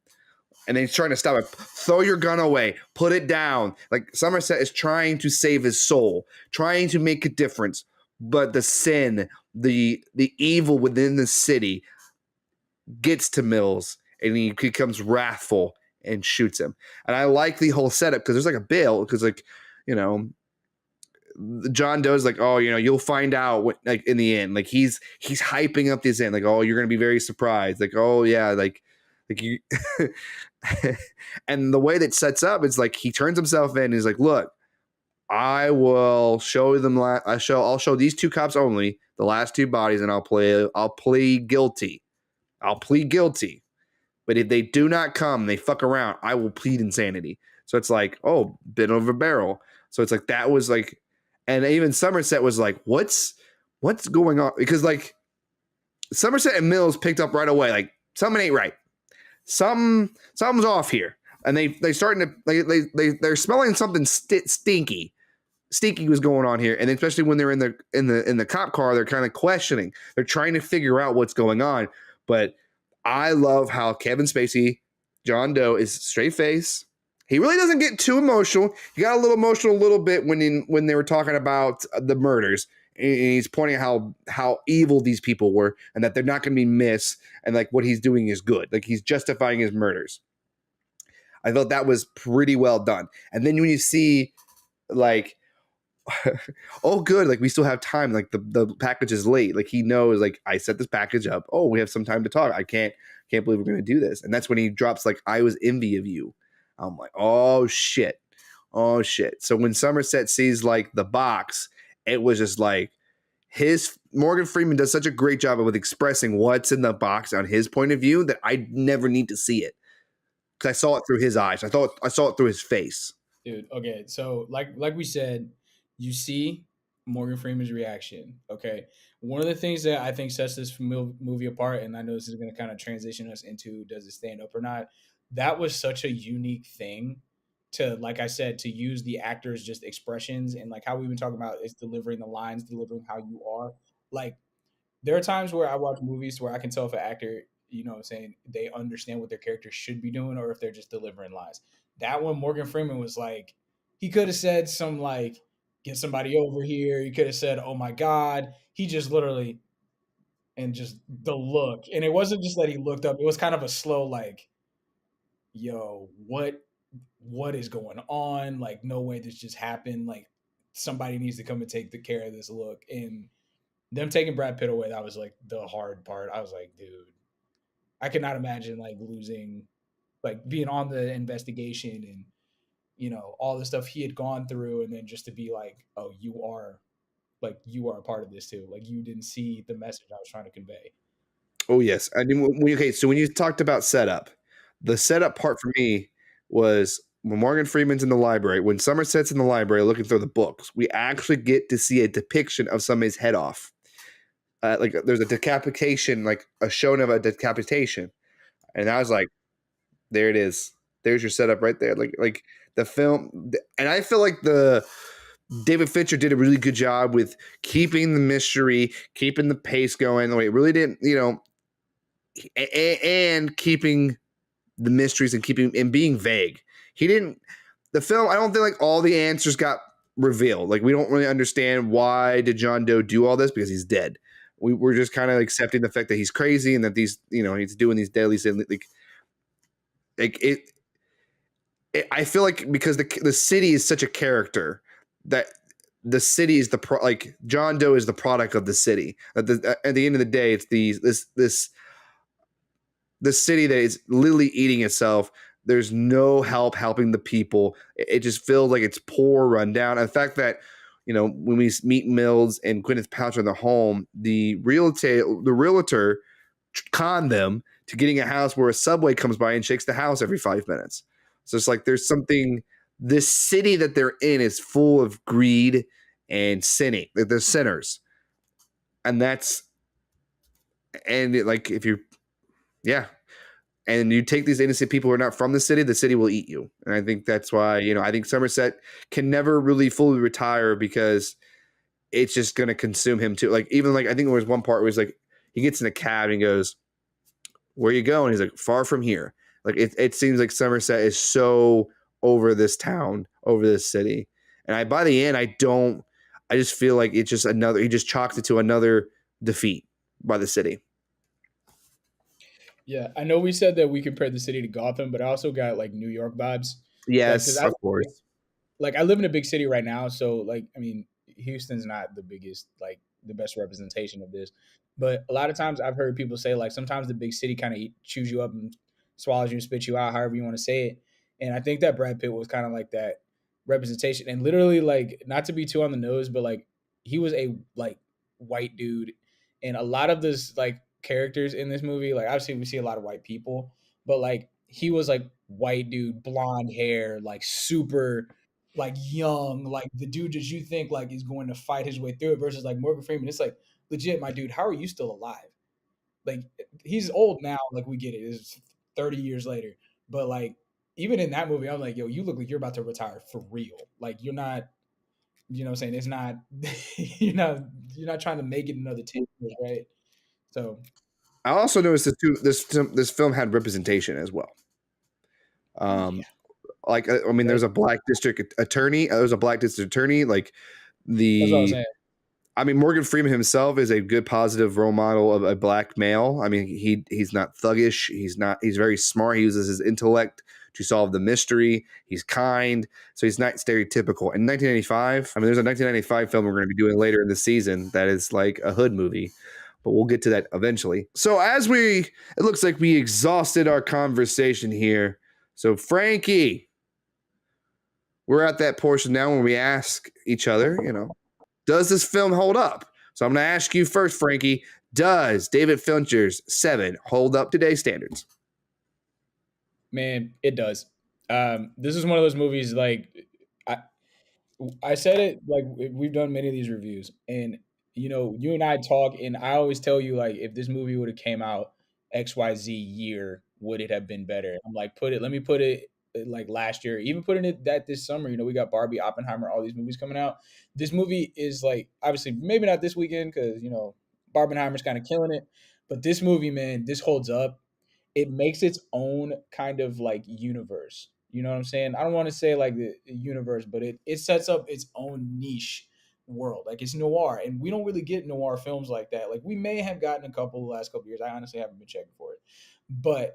[SPEAKER 1] and then he's trying to stop it. Throw your gun away. Put it down. Like, Somerset is trying to save his soul, trying to make a difference, but the sin, the evil within the city gets to Mills, and he becomes wrathful and shoots him. And I like the whole setup, because there's like a bail, because, like, you know, John Doe's like, oh, you know, you'll find out what, like, in the end, like, he's hyping up this end, like, oh, you're gonna be very surprised, like, oh yeah, like you. And the way that sets up, it's like he turns himself in and he's like, look, I will show them. I'll show these two cops only the last two bodies, and I'll plead guilty. I'll plead guilty. But if they do not come, they fuck around, I will plead insanity. So it's like, oh, bit of a barrel. So it's like, that was like, and even Somerset was like, what's going on? Because, like, Somerset and Mills picked up right away, like, something ain't right. Something's off here. And they starting to, they're smelling something stinky. Stinky was going on here, and especially when they're in the cop car, they're kind of questioning. They're trying to figure out what's going on. But I love how Kevin Spacey, John Doe, is straight face. He really doesn't get too emotional. He got a little emotional a little bit when they were talking about the murders. And he's pointing out how evil these people were, and that they're not going to be missed, and like what he's doing is good. Like, he's justifying his murders. I thought that was pretty well done. And then when you see, like, oh good, like, we still have time, like the package is late, like, he knows, like, I set this package up, oh, we have some time to talk, I can't believe we're gonna do this. And that's when he drops, like, I was envy of you. I'm like, oh shit. So when Somerset sees, like, the box, it was just like, his Morgan Freeman does such a great job with expressing what's in the box on his point of view that I never need to see it, because I saw it through his eyes. I saw it through his face.
[SPEAKER 2] Dude, okay, so like we said, you see Morgan Freeman's reaction. Okay, one of the things that I think sets this movie apart, and I know this is going to kind of transition us into does it stand up or not. That was such a unique thing to, like I said, to use the actors' just expressions, and like how we've been talking about is delivering the lines, delivering how you are. Like, there are times where I watch movies where I can tell if an actor, you know what I'm saying, they understand what their character should be doing, or if they're just delivering lines. That one, Morgan Freeman was like, he could have said some like, get somebody over here. He could have said, oh my God. He just literally, and just the look. And it wasn't just that he looked up, it was kind of a slow, like, yo, what is going on? Like, no way this just happened. Like, somebody needs to come and take the care of this look. And Them taking Brad Pitt away, that was like the hard part. I was like, dude, I cannot imagine like losing, like being on the investigation and all the stuff he had gone through, and then just to be like, oh, you are a part of this too. Like you didn't see the message I was trying to convey.
[SPEAKER 1] Oh yes, I mean, okay. So when you talked about setup, the setup part for me was when Morgan Freeman's in the library. When Somerset's in the library looking through the books, we actually get to see a depiction of somebody's head off. Like there's a decapitation, like a showing of a decapitation, and I was like, there it is. There's your setup right there. Like the film, and I feel like the David Fincher did a really good job with keeping the mystery, keeping the pace going. The way it really didn't, and keeping the mysteries and keeping and being vague. He didn't. The film, I don't think like all the answers got revealed. Like we don't really understand why did John Doe do all this because he's dead. We're just kind of accepting the fact that he's crazy and that these, he's doing these deadly sin. Like I feel like because the city is such a character that the city is like John Doe is the product of the city. At the end of the day, it's the city that is literally eating itself. There's no helping the people. It just feels like it's poor, rundown. And the fact that when we meet Mills and Gwyneth Paltrow in the home, the realtor conned them to getting a house where a subway comes by and shakes the house every 5 minutes. So it's like there's something. This city that they're in is full of greed and sinning. They're sinners, and like if you, yeah, and you take these innocent people who are not from the city will eat you. And I think that's why I think Somerset can never really fully retire because it's just going to consume him too. Like even like I think there was one part where he's like he gets in a cab and he goes, "Where you going?" He's like, "Far from here." Like it seems like Somerset is so over this town, over this city. And by the end, I just feel like it's just he just chalks it to another defeat by the city.
[SPEAKER 2] Yeah, I know we said that we compared the city to Gotham, but I also got like New York vibes. Like, because
[SPEAKER 1] Yes, of course.
[SPEAKER 2] I live in a big city right now, so like I mean, Houston's not the biggest, like the best representation of this, but a lot of times I've heard people say like sometimes the big city kind of chews you up and swallows you and spits you out, however you want to say it. And I think that Brad Pitt was kind of like that representation, and literally like not to be too on the nose, but like he was a like white dude, and a lot of this like characters in this movie, like obviously we see a lot of white people, but like he was like white dude, blonde hair, like super like young, like the dude that you think like is going to fight his way through it versus like Morgan Freeman. It's like legit, my dude, how are you still alive? Like he's old now, like we get it. It's 30 years later. But like even in that movie, I'm like, yo, you look like you're about to retire for real. Like you're not, what I'm saying? It's not you're not you're not trying to make it another 10 years, right? So
[SPEAKER 1] I also noticed that too, this film had representation as well.
[SPEAKER 2] yeah,
[SPEAKER 1] Like I mean,
[SPEAKER 2] right.
[SPEAKER 1] there's a black district attorney. There's a black district attorney. Like
[SPEAKER 2] That's what I was
[SPEAKER 1] the
[SPEAKER 2] saying.
[SPEAKER 1] I mean, Morgan Freeman himself is a good positive role model of a black male. I mean, he's not thuggish. He's very smart. He uses his intellect to solve the mystery. He's kind. So he's not stereotypical. In 1995, I mean, there's a 1995 film we're going to be doing later in the season that is like a hood movie, but we'll get to that eventually. So it looks like we exhausted our conversation here. So Frankie, we're at that portion now when we ask each other, does this film hold up? So I'm going to ask you first, Frankie. Does David Finchers Se7en hold up today's standards?
[SPEAKER 2] Man, it does. This is one of those movies like I I said it like we've done many of these reviews, and you and I talk, and I always tell you like if this movie would have came out XYZ year, would it have been better? I'm like, let me put it like last year, even putting it that this summer. We got Barbie, Oppenheimer, all these movies coming out. This movie is like obviously maybe not this weekend because Barbenheimer's kind of killing it, but this movie, man, this holds up. It makes its own kind of like universe. You know what I'm saying? I don't want to say like the universe, but it sets up its own niche world. Like it's noir, and we don't really get noir films like that. Like we may have gotten a couple the last couple years. I honestly haven't been checking for it, but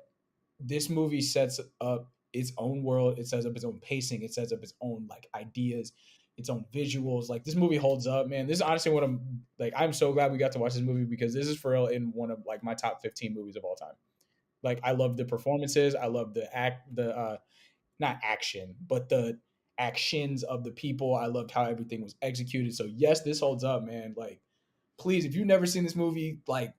[SPEAKER 2] this movie sets up its own world. It sets up its own pacing. It sets up its own like ideas. its own visuals. Like this movie holds up, man. This is honestly what I'm like. I'm so glad we got to watch this movie because this is for real in one of like my top 15 movies of all time. Like I love the performances. I love the not action, but the actions of the people. I loved how everything was executed. So yes, this holds up, man. Like please, if you've never seen this movie, like as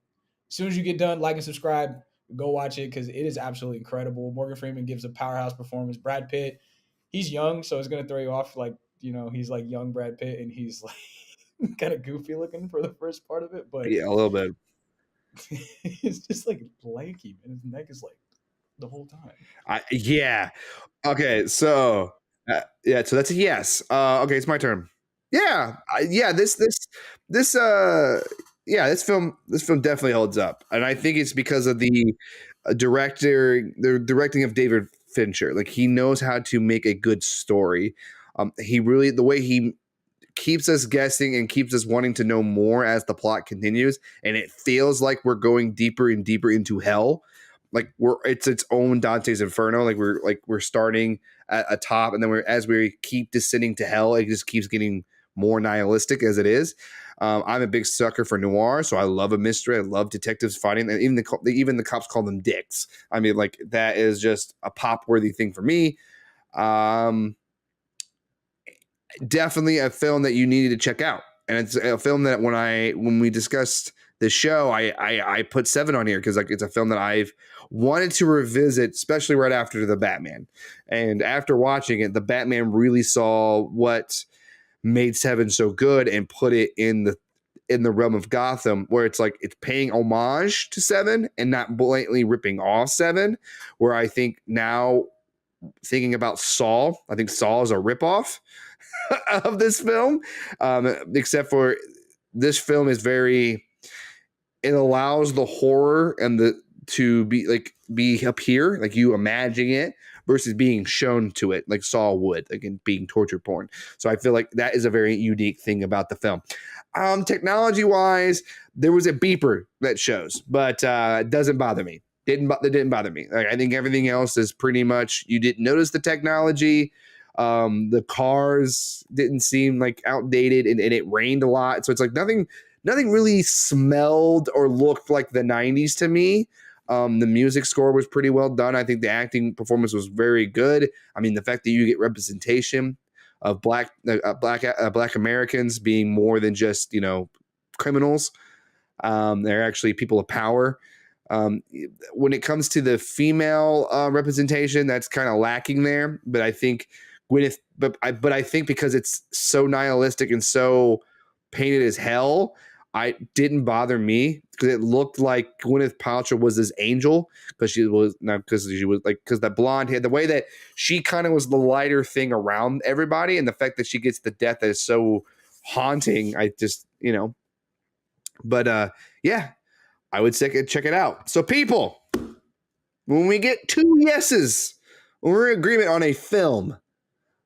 [SPEAKER 2] soon as you get done, like and subscribe, go watch it because it is absolutely incredible. Morgan Freeman gives a powerhouse performance. Brad Pitt, he's young, so it's gonna throw you off. Like he's like young Brad Pitt, and he's like kind of goofy looking for the first part of it, but
[SPEAKER 1] Yeah, a little bit.
[SPEAKER 2] it's just like lanky, and his neck is like the whole time.
[SPEAKER 1] Yeah. Okay. So yeah. So that's a yes. Okay, it's my turn. Yeah. Yeah. This. Yeah. This film definitely holds up, and I think it's because of the directing of David Fincher. Like he knows how to make a good story. He really the way he keeps us guessing and keeps us wanting to know more as the plot continues, and it feels like we're going deeper and deeper into hell. Like it's its own Dante's Inferno. We're starting at a top, and then as we keep descending to hell, it just keeps getting more nihilistic as it is. I'm a big sucker for noir, so I love a mystery. I love detectives fighting, and even the cops call them dicks. I mean, like that is just a pop worthy thing for me. Um, Definitely a film that you needed to check out, and it's a film that when we discussed the show, I put 7 on here because like it's a film that I've wanted to revisit, especially right after the Batman. And after watching it, the Batman really saw what made 7 so good and put it in the realm of Gotham, where it's like it's paying homage to 7 and not blatantly ripping off 7. Where I think now, thinking about Saul, I think Saul is a ripoff of this film, except for this film is very. It allows the horror and the to be up here, like you imagine it, versus being shown to it, like Saul would, like in being torture porn. So I feel like that is a very unique thing about the film. Technology wise, there was a beeper that shows, but it doesn't bother me. That didn't bother me. Like, I think everything else is pretty much you didn't notice the technology. The cars didn't seem like outdated, and it rained a lot, so it's like nothing really smelled or looked like the 90s to me. The music score was pretty well done. I think the acting performance was very good. I mean, the fact that you get representation of black Americans being more than just criminals. They're actually people of power. When it comes to the female representation, that's kind of lacking there. But I think I think because it's so nihilistic and so painted as hell, I didn't bother me because it looked like Gwyneth Paltrow was this angel because the blonde hair, the way that she kind of was the lighter thing around everybody, and the fact that she gets the death that is so haunting. I just but yeah, I would say check it out. So people, when we get 2 yeses, when we're in agreement on a film,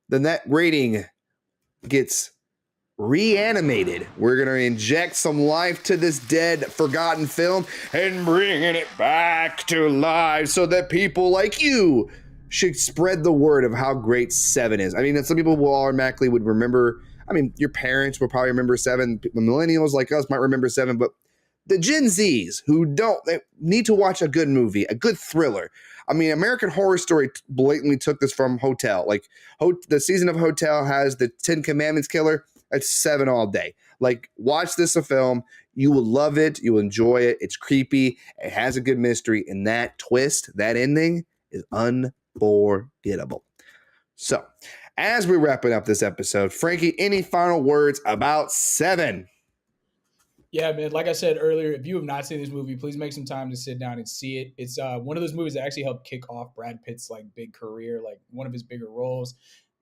[SPEAKER 1] then that rating gets reanimated. We're going to inject some life to this dead, forgotten film and bringing it back to life so that people like you should spread the word of how great 7 is. I mean, some people will automatically would remember. I mean, your parents will probably remember 7. The millennials like us might remember 7, but the Gen Zs who don't, they need to watch a good movie, a good thriller. I mean, American Horror Story blatantly took this from Hotel. Like, the season of Hotel has the 10 Commandments killer. It's 7 all day. Like, watch this a film. You will love it. You will enjoy it. It's creepy. It has a good mystery. And that twist, that ending is unforgettable. So, as we're wrapping up this episode, Frankie, any final words about 7?
[SPEAKER 2] Yeah, man. Like I said earlier, if you have not seen this movie, please make some time to sit down and see it. It's one of those movies that actually helped kick off Brad Pitt's like big career, like one of his bigger roles.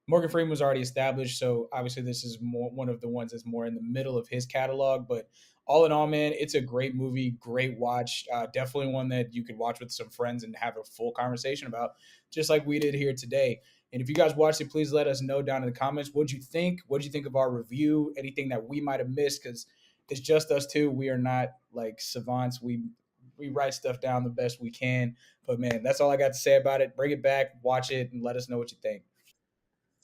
[SPEAKER 2] Morgan Freeman was already established, so obviously this is one of the ones that's more in the middle of his catalog. But all in all, man, it's a great movie, great watch. Definitely one that you could watch with some friends and have a full conversation about, just like we did here today. And if you guys watched it, please let us know down in the comments. What'd you think? What'd you think of our review? Anything that we might have missed? Because it's just us two. We are not like savants. We write stuff down the best we can. But man, that's all I got to say about it. Bring it back, watch it, and let us know what you think.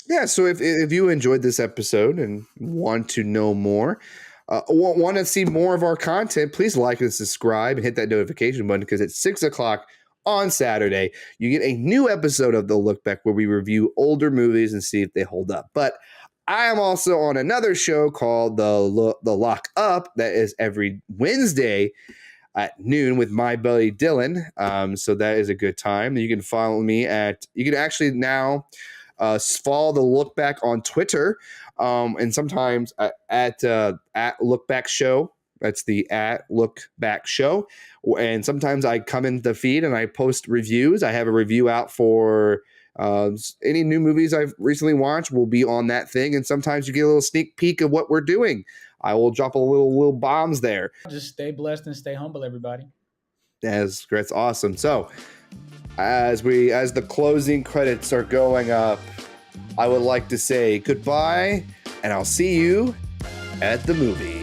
[SPEAKER 1] Yeah, so if you enjoyed this episode and want to know more, want to see more of our content, please like and subscribe and hit that notification button, because at 6 o'clock on Saturday, you get a new episode of The Look Back where we review older movies and see if they hold up. But I am also on another show called The Lock Up that is every Wednesday at noon with my buddy Dylan. So that is a good time. You can follow me you can actually now follow The Look Back on Twitter, and sometimes at Look Back Show. That's the at Look Back Show. And sometimes I come in the feed and I post reviews. I have a review out for any new movies I've recently watched will be on that thing. And sometimes you get a little sneak peek of what we're doing. I will drop a little bombs there.
[SPEAKER 2] Just stay blessed and stay humble, everybody.
[SPEAKER 1] That's awesome. So as the closing credits are going up, I would like to say goodbye, and I'll see you at the movie.